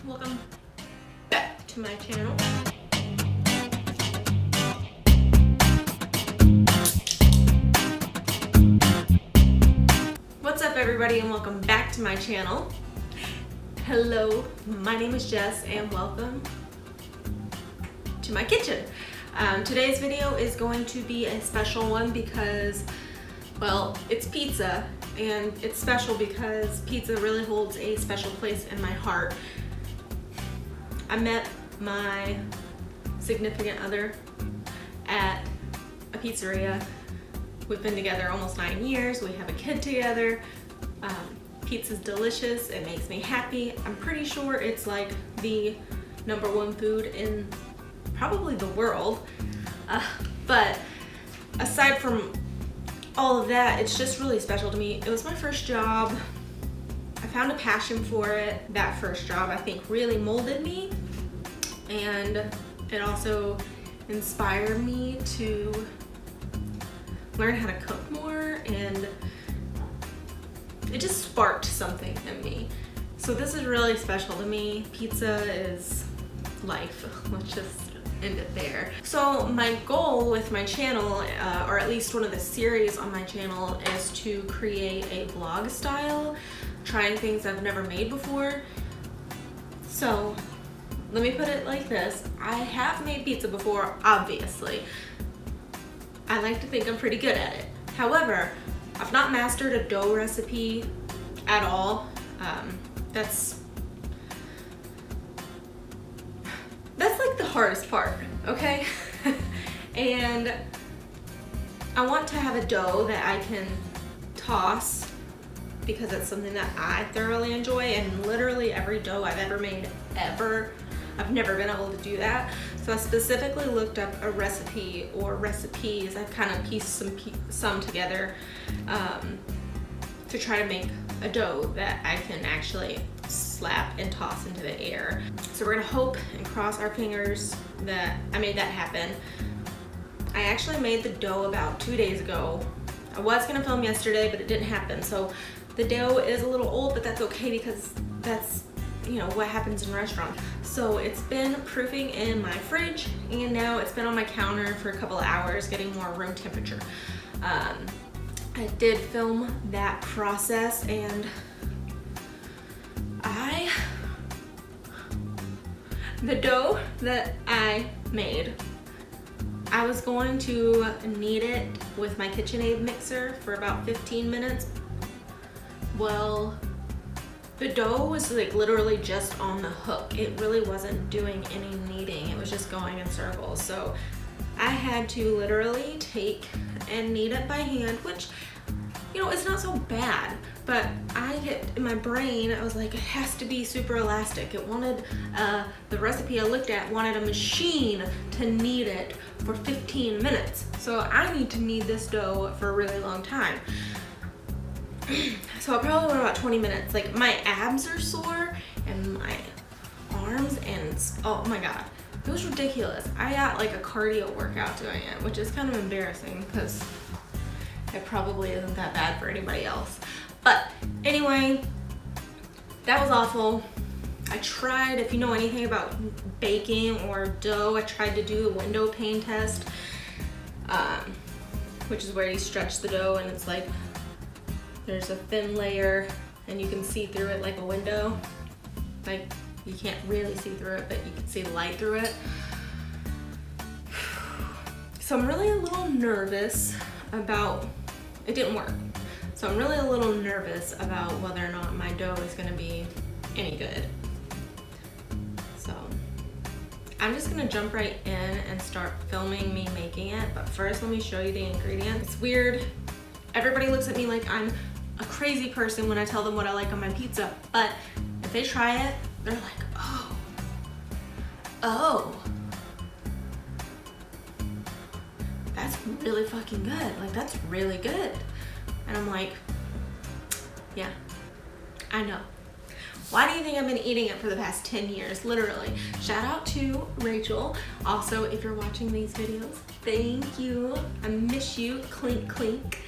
welcome back to my channel. What's up everybody and welcome back to my channel. Hello, my name is Jess and welcome to my kitchen. Today's video is going to be a special one because, well, it's pizza, and it's special because pizza really holds a special place in my heart. I met my significant other at a pizzeria. We've been together almost 9 years. We have a kid together. Pizza's delicious. It makes me happy. I'm pretty sure it's like the #1 food in probably the world. But aside from all of that, it's just really special to me. It was my first job. I found a passion for it. That first job, I think, really molded me, and it also inspired me to learn how to cook more, and it just sparked something in me. So this is really special to me. Pizza is life. Let's just end it there. So my goal with my channel, or at least one of the series on my channel, is to create a vlog style, trying things I've never made before. So let me put it like this. I have made pizza before, obviously. I like to think I'm pretty good at it. However, I've not mastered a dough recipe at all. That's like the hardest part, okay? And I want to have a dough that I can toss because it's something that I thoroughly enjoy, and literally every dough I've ever made, I've never been able to do that. So I specifically looked up a recipe or recipes. I've kind of pieced some together to try to make a dough that I can actually slap and toss into the air. So we're gonna hope and cross our fingers that I made that happen. I actually made the dough about 2 days ago. I was gonna film yesterday, but it didn't happen. So the dough is a little old, but that's okay because that's, you know, what happens in restaurants. So it's been proofing in my fridge, and now it's been on my counter for a couple of hours getting more room temperature. I did film that process, and the dough that I made, I was going to knead it with my KitchenAid mixer for about 15 minutes. Well, the dough was like literally just on the hook. It really wasn't doing any kneading. It was just going in circles. So I had to literally take and knead it by hand, which, you know, it's not so bad. But in my brain, I was like, it has to be super elastic. It wanted, the recipe I looked at wanted a machine to knead it for 15 minutes. So I need to knead this dough for a really long time. So I probably went about 20 minutes. Like, my abs are sore and my arms, and oh my God, it was ridiculous. I got like a cardio workout doing it, which is kind of embarrassing because it probably isn't that bad for anybody else. But anyway, that was awful. I tried, if you know anything about baking or dough, I tried to do a window pane test, which is where you stretch the dough and it's like, there's a thin layer and you can see through it like a window. Like, you can't really see through it, but you can see the light through it. So I'm really a little nervous about, it didn't work. So I'm really a little nervous about whether or not my dough is gonna be any good. So I'm just gonna jump right in and start filming me making it. But first, let me show you the ingredients. It's weird. Everybody looks at me like I'm a crazy person when I tell them what I like on my pizza. But if they try it, they're like, oh, that's really fucking good. Like, that's really good. And I'm like, yeah, I know. Why do you think I've been eating it for the past 10 years? Literally. Shout out to Rachel. Also, if you're watching these videos, thank you. I miss you. Clink, clink.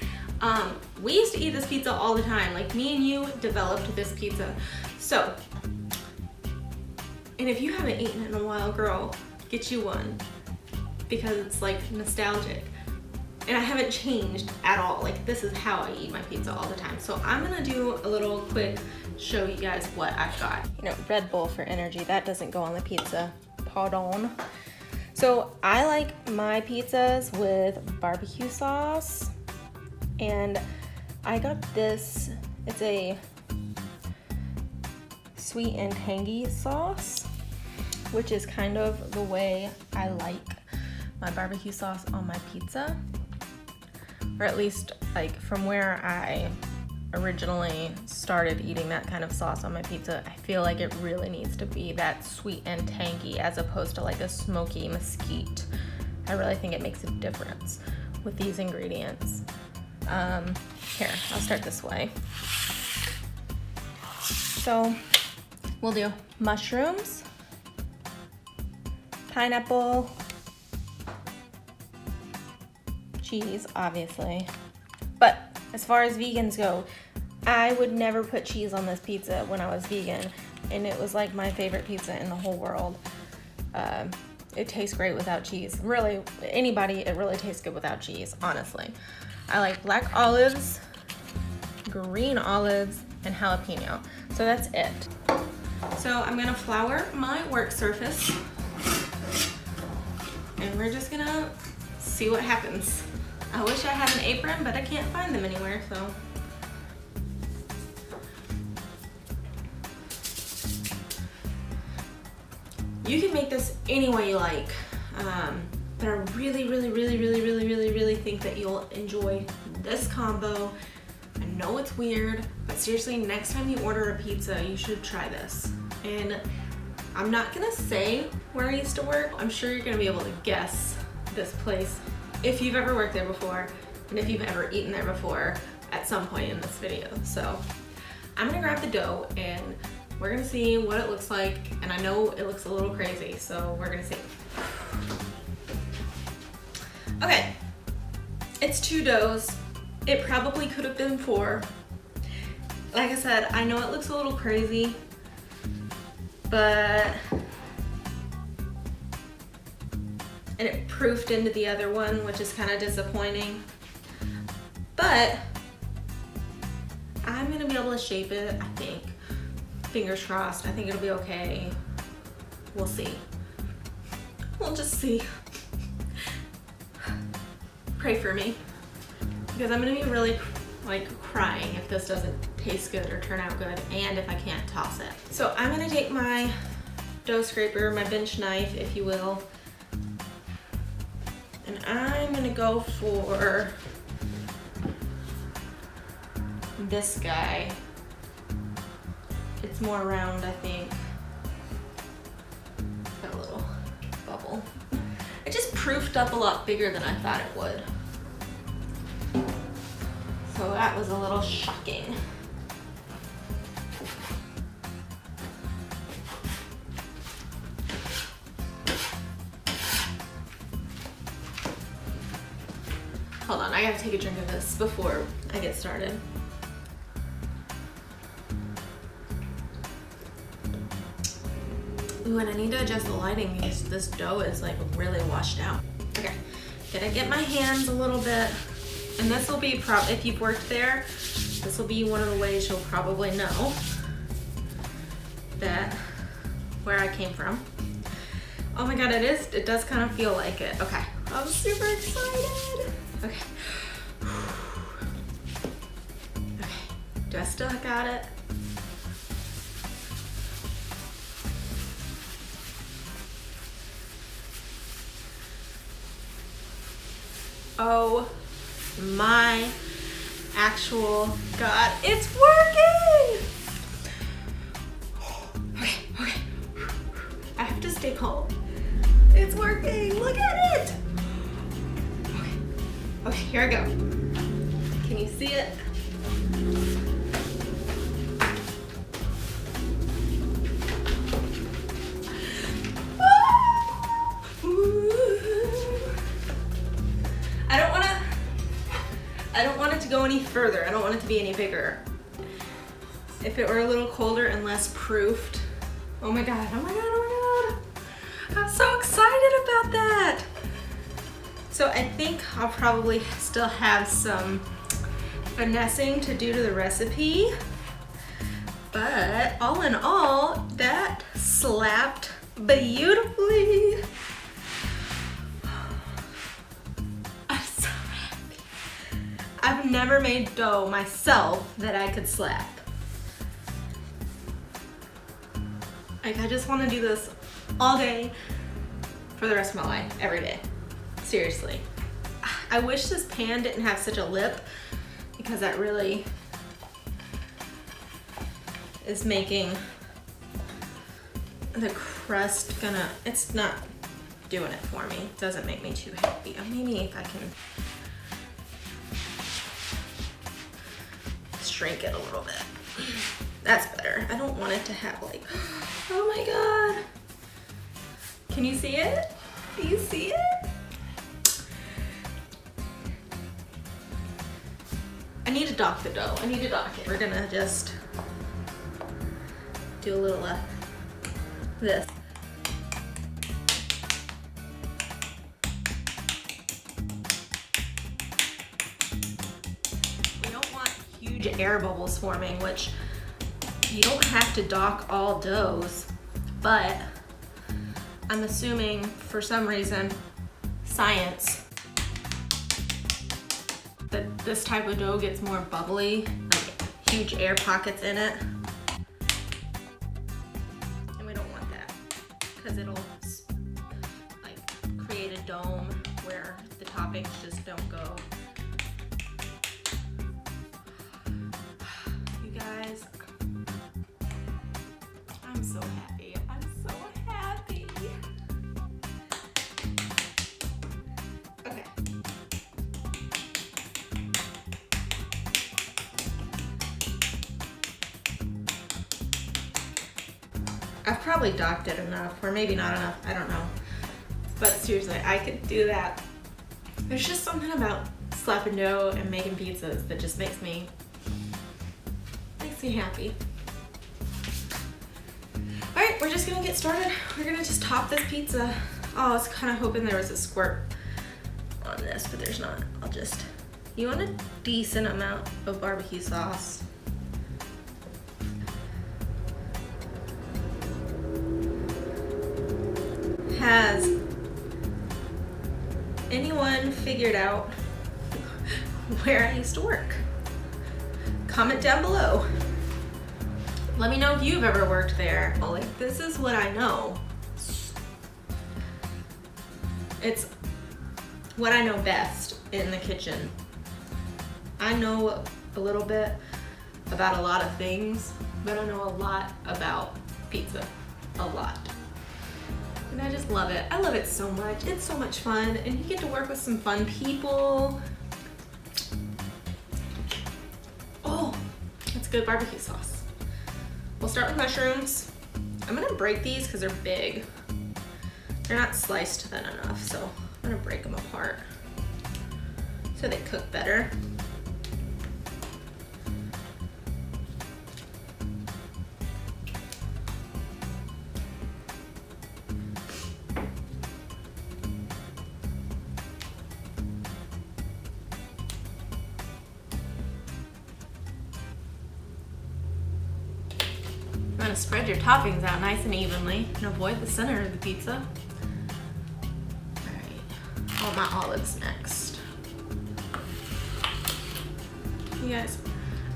We used to eat this pizza all the time. Like, me and you developed this pizza. So And if you haven't eaten it in a while, girl, get you one, because it's like nostalgic. And I haven't changed at all. Like, this is how I eat my pizza all the time. So I'm gonna do a little quick show you guys what I've got. You know, Red Bull for energy, that doesn't go on the pizza. Pardon. So I like my pizzas with barbecue sauce, and I got this, it's a sweet and tangy sauce, which is kind of the way I like my barbecue sauce on my pizza. Or at least like from where I originally started eating that kind of sauce on my pizza, I feel like it really needs to be that sweet and tangy as opposed to like a smoky mesquite. I really think it makes a difference with these ingredients. Here, I'll start this way. So we'll do mushrooms, pineapple, cheese, obviously. But as far as vegans go, I would never put cheese on this pizza when I was vegan, and it was like my favorite pizza in the whole world. It tastes great without cheese. Really, anybody, it really tastes good without cheese, honestly. I like black olives, green olives, and jalapeno. So that's it. So I'm gonna flour my work surface, and we're just gonna see what happens. I wish I had an apron, but I can't find them anywhere, so. You can make this any way you like, but I really think that you'll enjoy this combo. I know it's weird, but seriously, next time you order a pizza, you should try this. And I'm not gonna say where I used to work. I'm sure you're gonna be able to guess this place if you've ever worked there before, and if you've ever eaten there before at some point in this video. So I'm gonna grab the dough and we're gonna see what it looks like. And I know it looks a little crazy, so we're gonna see. Okay, it's 2 doughs. It probably could have been 4. Like I said, I know it looks a little crazy, but and it proofed into the other one, which is kind of disappointing. But I'm gonna be able to shape it, I think. Fingers crossed, I think it'll be okay. We'll see. We'll just see. Pray for me, because I'm gonna be really like crying if this doesn't taste good or turn out good, and if I can't toss it. So I'm gonna take my dough scraper, my bench knife, if you will, and I'm gonna go for this guy. It's more round, I think. Got a little bubble. It just proofed up a lot bigger than I thought it would. So that was a little shocking. Hold on, I gotta take a drink of this before I get started. Ooh, and I need to adjust the lighting because this dough is like really washed out. Okay, gonna get my hands a little bit, and this will be if you've worked there, this will be one of the ways you'll probably know that where I came from. Oh my god, it does kind of feel like it. Okay, I'm super excited. Okay. Okay, do I still got it? Oh my actual god, it's working! Okay, okay. I have to stay calm. It's working, look at it! Okay, okay, here I go. Can you see it? I don't want it to go any further. I don't want it to be any bigger. If it were a little colder and less proofed, Oh my God, oh my God, oh my God. I'm so excited about that. So I think I'll probably still have some finessing to do to the recipe. But all in all, that slapped beautifully. I'm so happy. I've never made dough myself that I could slap. Like, I just want to do this all day for the rest of my life, every day. Seriously. I wish this pan didn't have such a lip, because that really is making the crust it's not doing it for me. It doesn't make me too happy. Maybe if I can shrink it a little bit. That's better. I don't want it to have like, oh my God. Can you see it? Do you see it? I need to dock the dough. I need to dock it. We're gonna just do a little of this. We don't want huge air bubbles forming, which you don't have to dock all doughs, but I'm assuming for some reason, science, that this type of dough gets more bubbly, like huge air pockets in it. And we don't want that, because it'll like create a dome where the toppings just don't go. You guys, I'm so happy. I'm so happy. Okay. I've probably docked it enough, or maybe not enough, I don't know. But seriously, I could do that. There's just something about slapping dough and making pizzas that just makes me happy. All right, we're just gonna get started. We're gonna just top this pizza. Oh, I was kind of hoping there was a squirt on this, but there's not. You want a decent amount of barbecue sauce. Has anyone figured out where I used to work? Comment down below. Let me know if you've ever worked there. Like, this is what I know. It's what I know best in the kitchen. I know a little bit about a lot of things, but I know a lot about pizza. A lot. And I just love it. I love it so much. It's so much fun, and you get to work with some fun people. Oh, that's good barbecue sauce. We'll start with mushrooms. I'm gonna break these because they're big. They're not sliced thin enough, so I'm gonna break them apart so they cook better. You want to spread your toppings out nice and evenly and avoid the center of the pizza. Alright, all my olives next. You guys,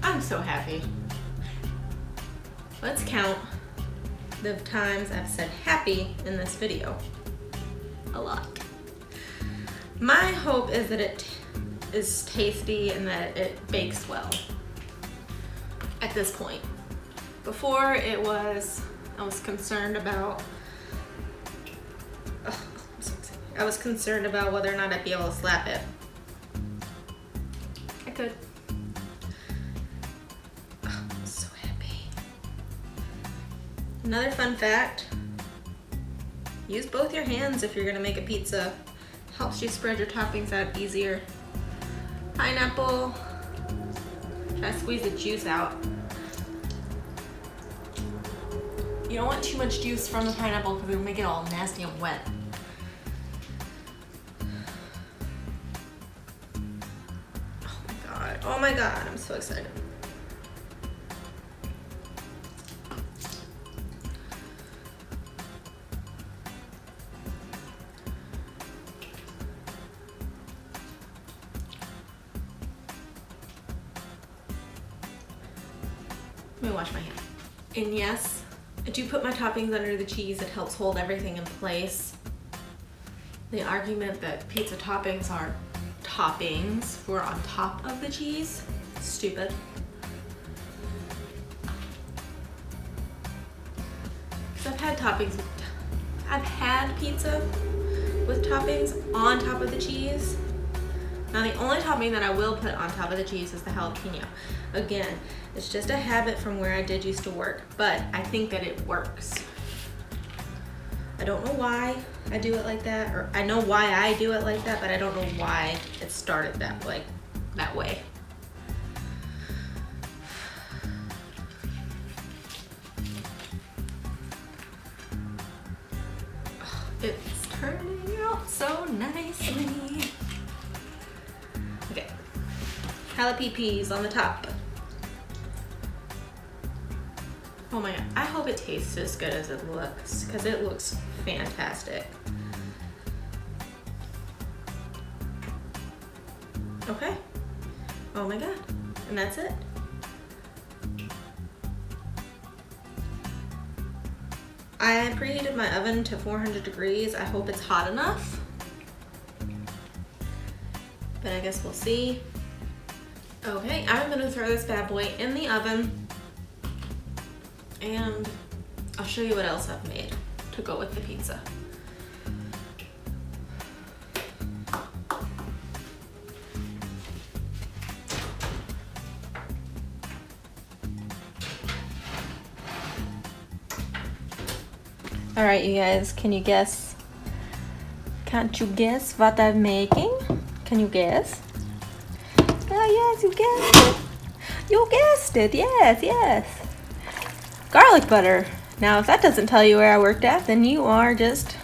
I'm so happy. Let's count the times I've said happy in this video. A lot. My hope is that it is tasty and that it bakes well at this point. Before I was concerned about, I was concerned about whether or not I'd be able to slap it. I could. Oh, I'm so happy. Another fun fact, use both your hands if you're gonna make a pizza. Helps you spread your toppings out easier. Pineapple, try to squeeze the juice out. You don't want too much juice from the pineapple because it'll make it all nasty and wet. Oh my god, I'm so excited. Let me wash my hand. And yes, I do put my toppings under the cheese. It helps hold everything in place. The argument that pizza toppings are toppings for on top of the cheese, stupid. Because I've had pizza with toppings on top of the cheese. Now the only topping that I will put on top of the cheese is the jalapeno. Again, it's just a habit from where I did used to work, but I think that it works. I don't know why I do it like that, or I know why I do it like that, but I don't know why it started that way. It's turning out so nicely. Okay, jalapeno peas on the top. Oh my god, I hope it tastes as good as it looks, because it looks fantastic. Okay. Oh my god. And that's it. I preheated my oven to 400 degrees. I hope it's hot enough. But I guess we'll see. Okay, I'm gonna throw this bad boy in the oven. And I'll show you what else I've made to go with the pizza. All right, you guys, can you guess? Can't you guess what I'm making? Can you guess? Oh yes, you guessed it. You guessed it, yes. Garlic butter. Now, if that doesn't tell you where I worked at, then you are just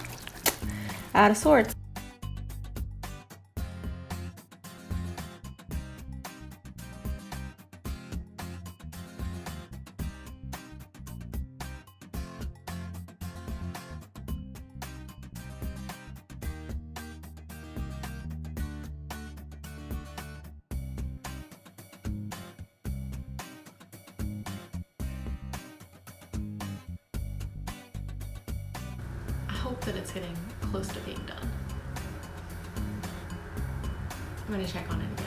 out of sorts. I hope that it's getting close to being done. I'm gonna check on it again.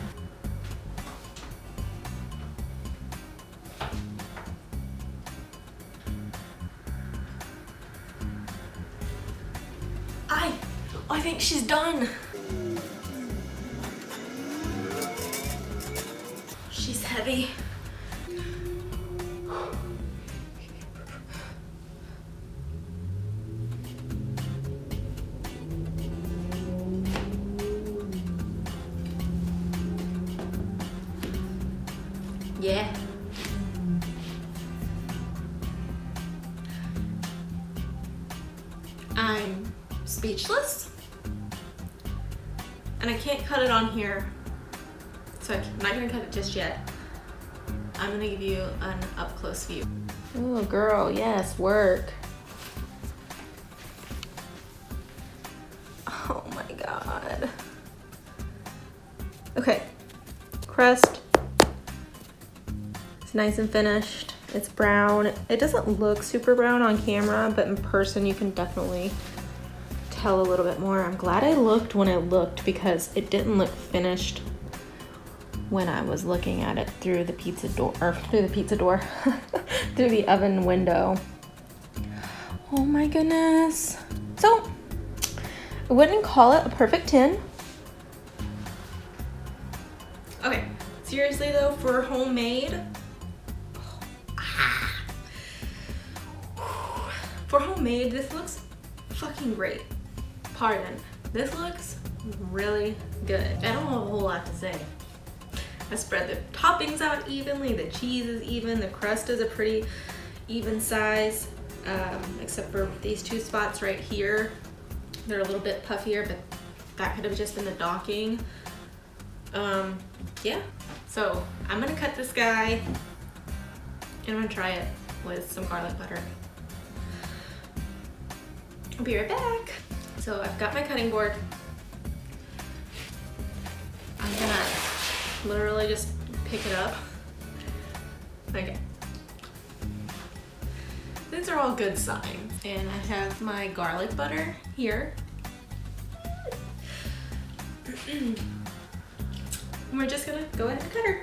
I think she's done. She's heavy. Yeah. I'm speechless. And I can't cut it on here, so I'm not gonna cut it just yet. I'm gonna give you an up close view. Oh girl, yes, work. Oh my God. Okay, crust. It's nice and finished. It's brown. It doesn't look super brown on camera, but in person you can definitely tell a little bit more. I'm glad I looked when I looked because it didn't look finished when I was looking at it through the pizza door, or through the oven window. Oh my goodness. So I wouldn't call it a perfect 10. Okay, seriously though, for homemade, this looks fucking great. Pardon. This looks really good. I don't have a whole lot to say. I spread the toppings out evenly, the cheese is even, the crust is a pretty even size. except for these two spots right here. They're a little bit puffier, but that could have just been the docking. Yeah, so I'm gonna cut this guy and I'm gonna try it with some garlic butter. I'll be right back. So I've got my cutting board. I'm gonna literally just pick it up. Okay. These are all good signs. And I have my garlic butter here. We're just gonna go ahead and cut her.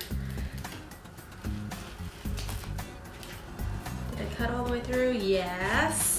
Did I cut all the way through? Yes.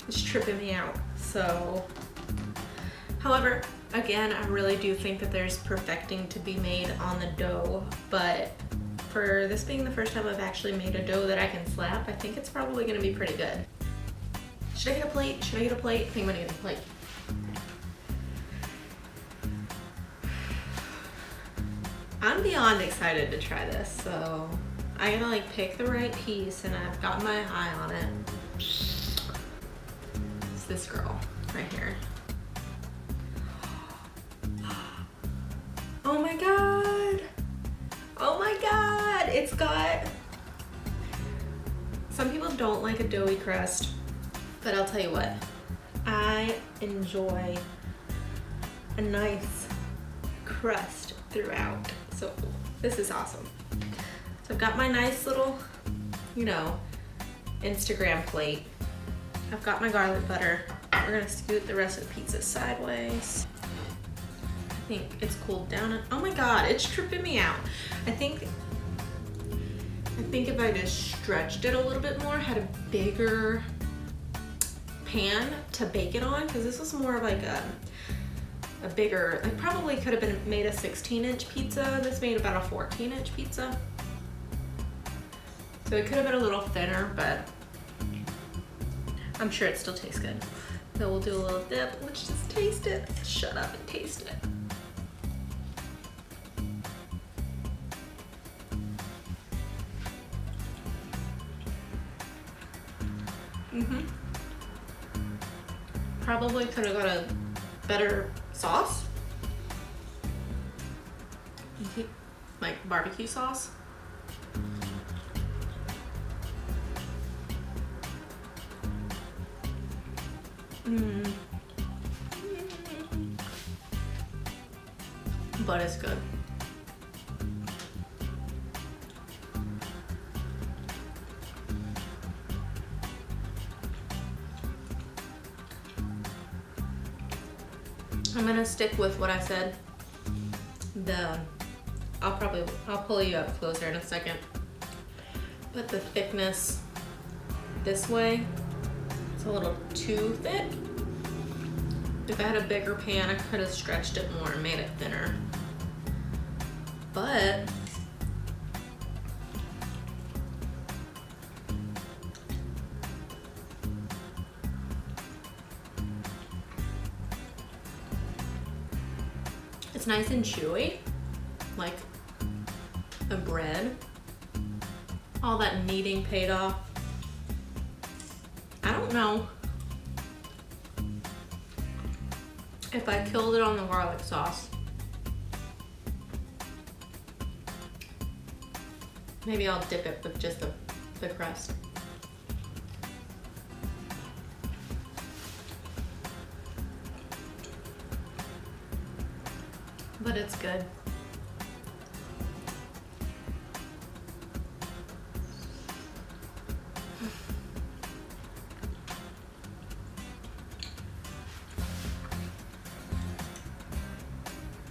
It's tripping me out. So, however, again, I really do think that there's perfecting to be made on the dough, but for this being the first time I've actually made a dough that I can slap, I think it's probably gonna be pretty good. Should I get a plate? Should I get a plate? I think I'm gonna get a plate. I'm beyond excited to try this, so I gotta like pick the right piece, and I've got my eye on it. It's this girl right here. Oh my god! Oh my god! It's got... Some people don't like a doughy crust, but I'll tell you what, I enjoy a nice crust throughout. So this is awesome. So I've got my nice little, you know, Instagram plate. I've got my garlic butter. We're gonna scoot the rest of the pizza sideways. I think it's cooled down. Oh my god, it's tripping me out. I think if I just stretched it a little bit more, had a bigger pan to bake it on, because this was more of like a bigger, it probably could have been made a 16-inch pizza. This made about a 14-inch pizza. So it could have been a little thinner, but I'm sure it still tastes good. So we'll do a little dip. Let's just taste it. Shut up and taste it. Probably could have got a better sauce. Like barbecue sauce. But it's good. I'm gonna stick with what I said. I'll pull you up closer in a second. But the thickness this way, it's a little too thick. If I had a bigger pan, I could have stretched it more and made it thinner. But it's nice and chewy, like a bread. All that kneading paid off. I don't know if I killed it on the garlic sauce. Maybe I'll dip it with just the crust. But it's good.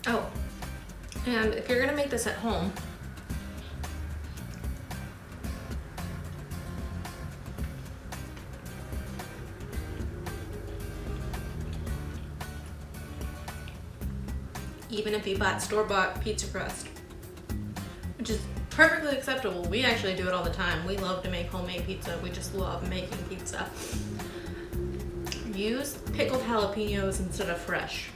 Oh, and if you're gonna make this at home, even if you bought store-bought pizza crust, which is perfectly acceptable. We actually do it all the time. We love to make homemade pizza. We just love making pizza. Use pickled jalapenos instead of fresh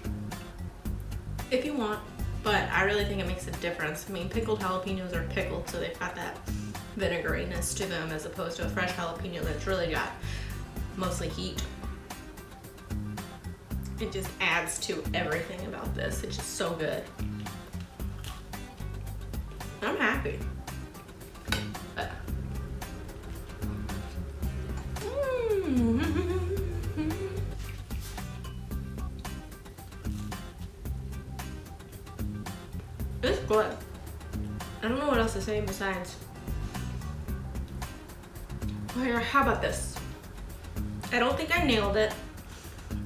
if you want, but I really think it makes a difference. I mean, pickled jalapenos are pickled, so they've got that vinegariness to them, as opposed to a fresh jalapeno that's really got mostly heat. It just adds to everything about this. It's just so good. I'm happy. It's good. I don't know what else to say besides. Oh, here, how about this? I don't think I nailed it,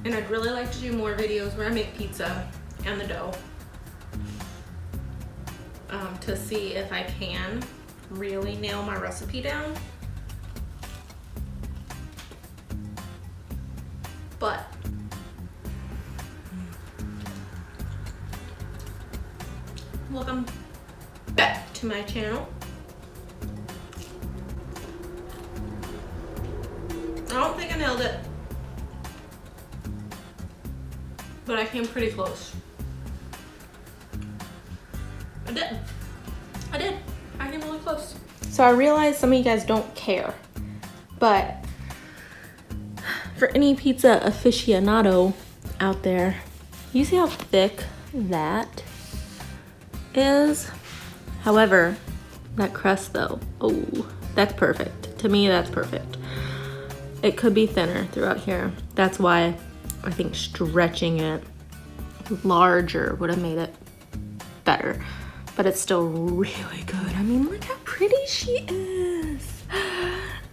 and I'd really like to do more videos where I make pizza and the dough to see if I can really nail my recipe down. But welcome back to my channel. I don't think I nailed it, but I came pretty close. I did. I came really close. So I realize some of you guys don't care, but for any pizza aficionado out there, you see how thick that is? However, that crust though, oh, that's perfect. To me, that's perfect. It could be thinner throughout here. That's why I think stretching it larger would have made it better, but it's still really good. I mean, look how pretty she is.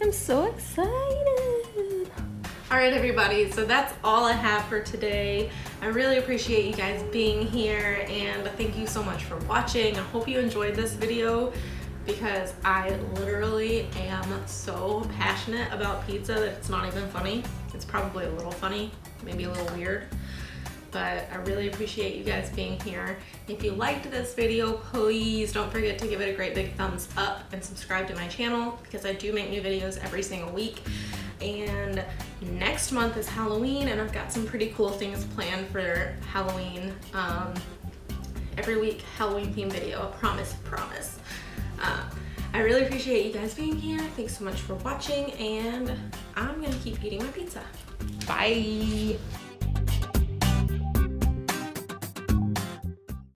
I'm so excited. All right, everybody, so that's all I have for today. I really appreciate you guys being here, and thank you so much for watching. I hope you enjoyed this video, because I literally am so passionate about pizza that it's not even funny. It's probably a little funny, maybe a little weird, but I really appreciate you guys being here. If you liked this video, please don't forget to give it a great big thumbs up and subscribe to my channel, because I do make new videos every single week. And next month is Halloween, and I've got some pretty cool things planned for Halloween. Every week, Halloween themed video, I promise. I really appreciate you guys being here. Thanks so much for watching, and I'm gonna keep eating my pizza. Bye.